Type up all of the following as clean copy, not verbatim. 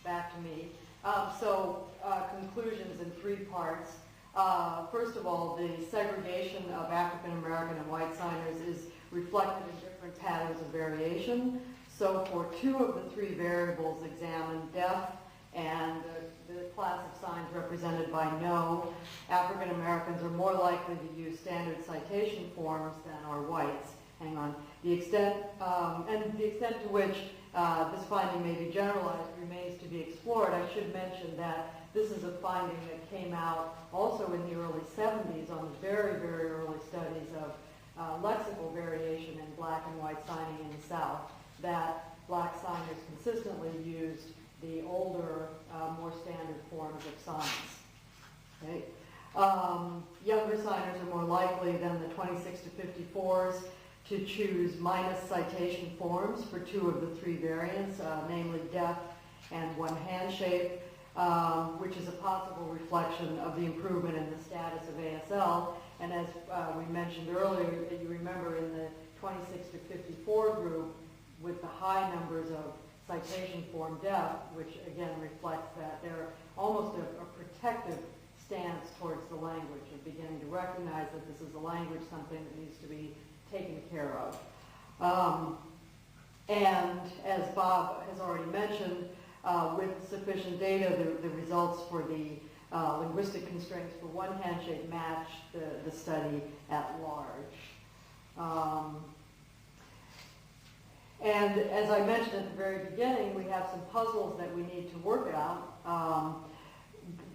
back to me. Conclusions in 3 parts. First of all, the segregation of African American and white signers is reflected in different patterns of variation. So for 2 of the 3 variables examined, deaf and the class of signs represented by no, African Americans are more likely to use standard citation forms than are whites. Hang on. The extent to which this finding may be generalized remains to be explored. I should mention that this is a finding that came out also in the early 70s on the very, very early studies of lexical variation in black and white signing in the South, that black signers consistently used the older, more standard forms of signs. Okay? Younger signers are more likely than the 26 to 54s to choose minus citation forms for 2 of the 3 variants, namely deaf and one hand shape, which is a possible reflection of the improvement in the status of ASL. And as we mentioned earlier, you remember in the 26 to 54 group with the high numbers of citation form deaf, which again reflects that they're almost a protective stance towards the language, of beginning to recognize that this is a language, something that needs to be taken care of. And as Bob has already mentioned, with sufficient data, the results for the linguistic constraints for one handshake match the study at large. And as I mentioned at the very beginning, we have some puzzles that we need to work out.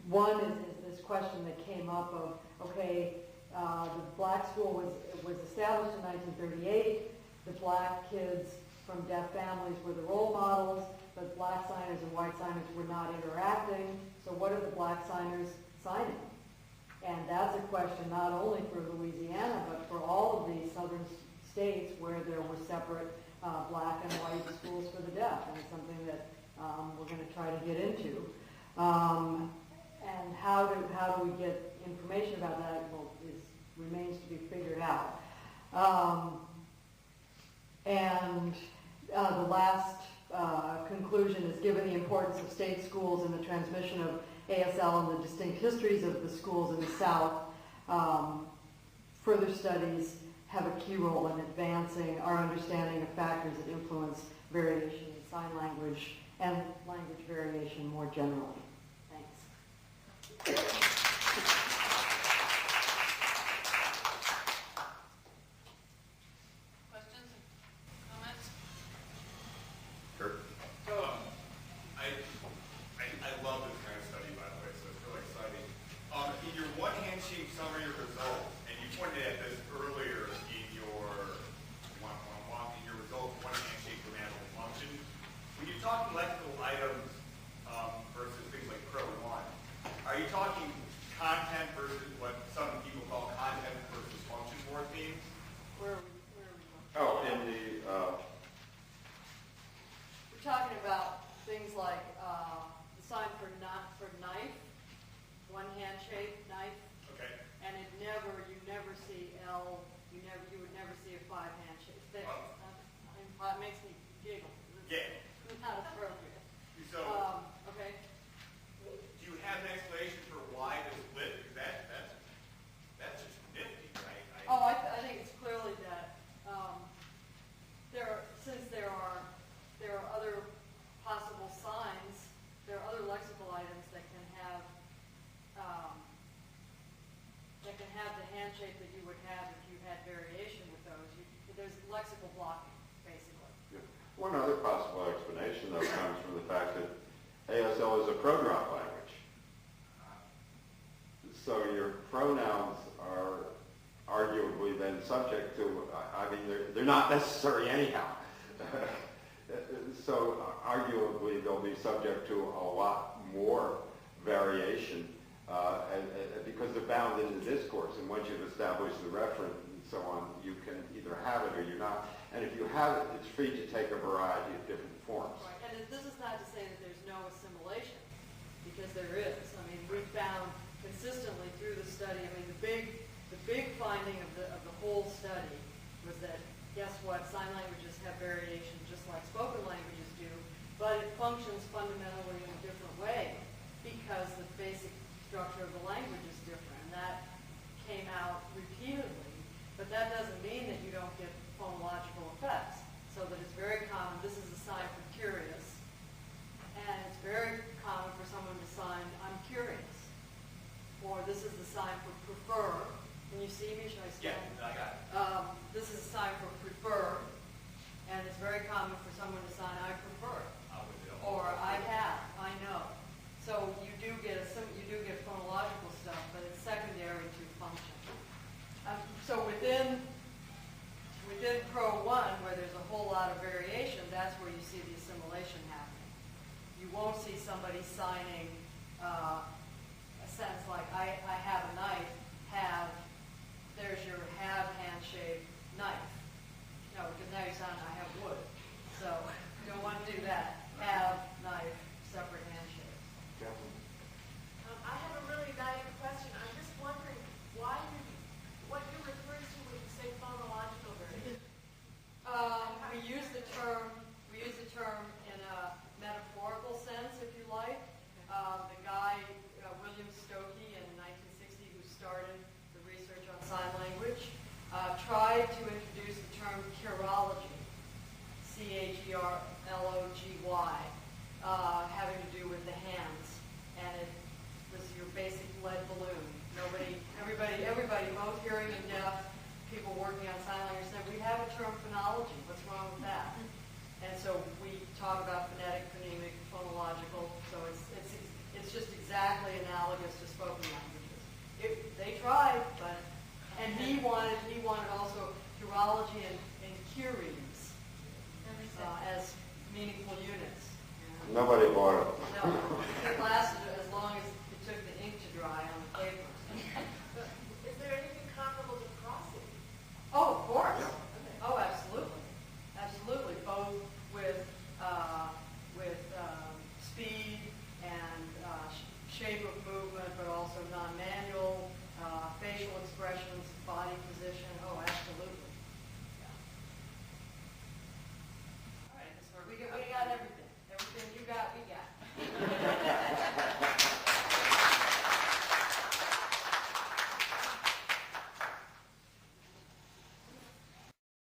One is this question that came up of, okay, the black school was established in 1938. The black kids from deaf families were the role models, but black signers and white signers were not interacting. So what are the black signers signing? And that's a question not only for Louisiana, but for all of these southern states where there were separate black and white schools for the deaf, and it's something that we're going to try to get into. And how do we get information about that? Well, remains to be figured out. The last conclusion is, given the importance of state schools in the transmission of ASL and the distinct histories of the schools in the South, further studies have a key role in advancing our understanding of factors that influence variation in sign language and language variation more generally. Thanks. Questions? Comments? Sure. So, I love this kind of study, by the way, so it's really exciting. In your one handshake summary of results, and you pointed at this earlier in your results, one handshake grammatical function. When you're talking lexical items versus things like Pro 1, are you talking content versus what some people call content versus function morphemes? Where are we going? Oh, in the We're talking about things like the sign for knife, one handshake, knife. Okay. And you never see L. You would never see a 5 handshake. It makes me giggle. Yeah. It's not appropriate. So, okay. do you have an explanation for why this split? Because that's just nifty, right? I think it's clearly that since there are other possible signs, there are other lexical items that can have the handshake that you would have if you had variation with those. There's lexical blocking, basically. yeah. One other possible explanation, though, comes from the fact that ASL is a pro-drop language. So your pronouns are arguably then subject to, they're not necessary anyhow. So arguably they'll be subject to a lot more variation because they're bound in the discourse. And once you've established the referent and so on, you can either have it or you're not. And if you have it, it's free to take a variety of different forms. Right. And this is not to say that there's no assimilation, because there is. I mean, we found consistently through the study. I mean, the big finding of the whole study was that, guess what? Sign languages have variation just like spoken languages do, but it functions fundamentally in a way because the basic structure of the language is different. And that came out repeatedly, but that doesn't mean that you don't get phonological effects. So that it's very common, this is a sign for curious, and it's very common for someone to sign, I'm curious. Or this is the sign for prefer. Can you see me? Should I stand? Yeah, I got it. This is a sign for prefer, and it's very common for someone to sign, I prefer. Or I have, I know. So you do get phonological stuff, but it's secondary to function. So within Pro 1, where there's a whole lot of variation, that's where you see the assimilation happening. You won't see somebody signing a sentence like, I have a knife, there's your have handshake knife. No, because now you sound, I have wood. So you don't want to do that. Have, knife, separate handshakes. I have a really valuable question. I'm just wondering what you're referring to when you say phonological variation. We use the term in a metaphorical sense, if you like. The guy, William Stokey, in 1960, who started the research on sign language, tried to introduce the term chirology, C-H-E-R-L-O-G-Y, having to do with the hands, and it was your basic lead balloon. Everybody, both hearing and deaf, people working on sign language said, we have a term phonology, what's wrong with that? And so we talk about phonetic, phonemic, phonological, so it's just exactly analogous to spoken languages. They tried, and he wanted also chirology and curies as meaningful units. Nobody bought it.